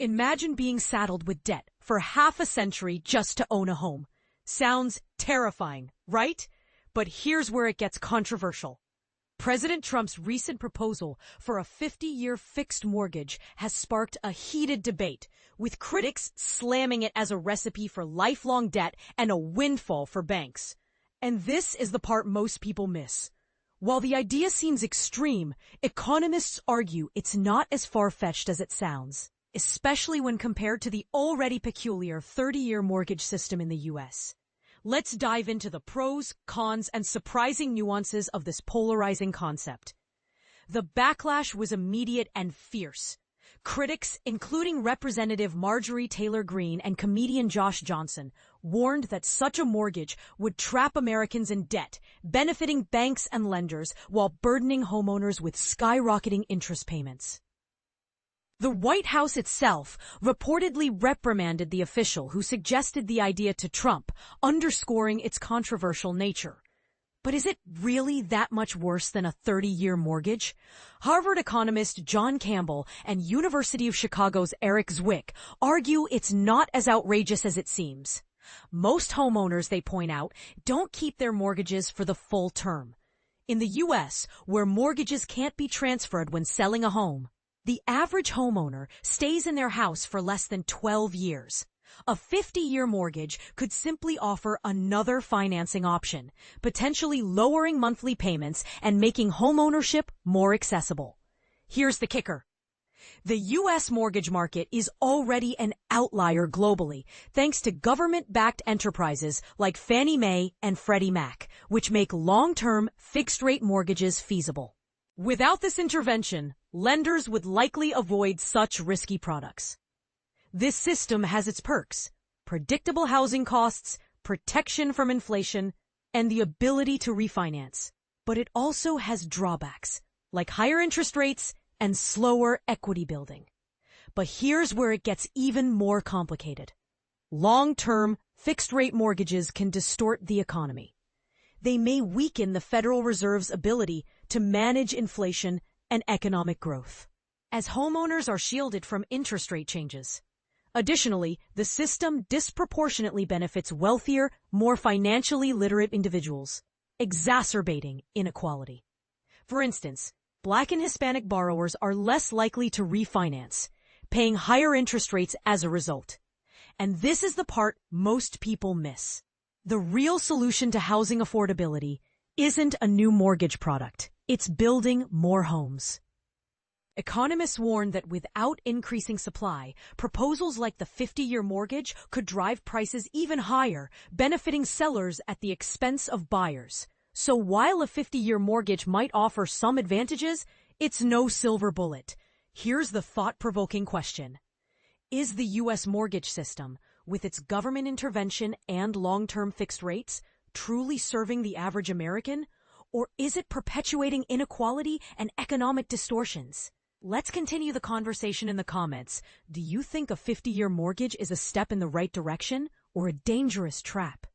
Imagine being saddled with debt for half a century just to own a home. Sounds terrifying, right? But here's where it gets controversial. President Trump's recent proposal for a 50-year fixed mortgage has sparked a heated debate, with critics slamming it as a recipe for lifelong debt and a windfall for banks. And this is the part most people miss. While the idea seems extreme, economists argue it's not as far-fetched as it sounds, especially when compared to the already peculiar 30-year mortgage system in the U.S. Let's dive into the pros, cons, and surprising nuances of this polarizing concept. The backlash was immediate and fierce. Critics, including Representative Marjorie Taylor Greene and comedian Josh Johnson, warned that such a mortgage would trap Americans in debt, benefiting banks and lenders while burdening homeowners with skyrocketing interest payments. The White House itself reportedly reprimanded the official who suggested the idea to Trump, underscoring its controversial nature. But is it really that much worse than a 30-year mortgage? Harvard economist John Campbell and University of Chicago's Eric Zwick argue it's not as outrageous as it seems. Most homeowners, they point out, don't keep their mortgages for the full term. In the U.S., where mortgages can't be transferred when selling a home, the average homeowner stays in their house for less than 12 years. A 50-year mortgage could simply offer another financing option, potentially lowering monthly payments and making homeownership more accessible. Here's the kicker. The U.S. mortgage market is already an outlier globally, thanks to government-backed enterprises like Fannie Mae and Freddie Mac, which make long-term, fixed-rate mortgages feasible. Without this intervention, lenders would likely avoid such risky products. This system has its perks: predictable housing costs, protection from inflation, and the ability to refinance. But it also has drawbacks, like higher interest rates and slower equity building. But here's where it gets even more complicated. Long-term, fixed-rate mortgages can distort the economy. They may weaken the Federal Reserve's ability to manage inflation and economic growth, as homeowners are shielded from interest rate changes. Additionally, the system disproportionately benefits wealthier, more financially literate individuals, exacerbating inequality. For instance, Black and Hispanic borrowers are less likely to refinance, paying higher interest rates as a result. And this is the part most people miss. The real solution to housing affordability isn't a new mortgage product. It's building more homes. Economists warn that without increasing supply, proposals like the 50-year mortgage could drive prices even higher, benefiting sellers at the expense of buyers. So while a 50-year mortgage might offer some advantages, it's no silver bullet. Here's the thought-provoking question. Is the U.S. mortgage system, with its government intervention and long-term fixed rates, truly serving the average American? Or is it perpetuating inequality and economic distortions? Let's continue the conversation in the comments. Do you think a 50-year mortgage is a step in the right direction or a dangerous trap?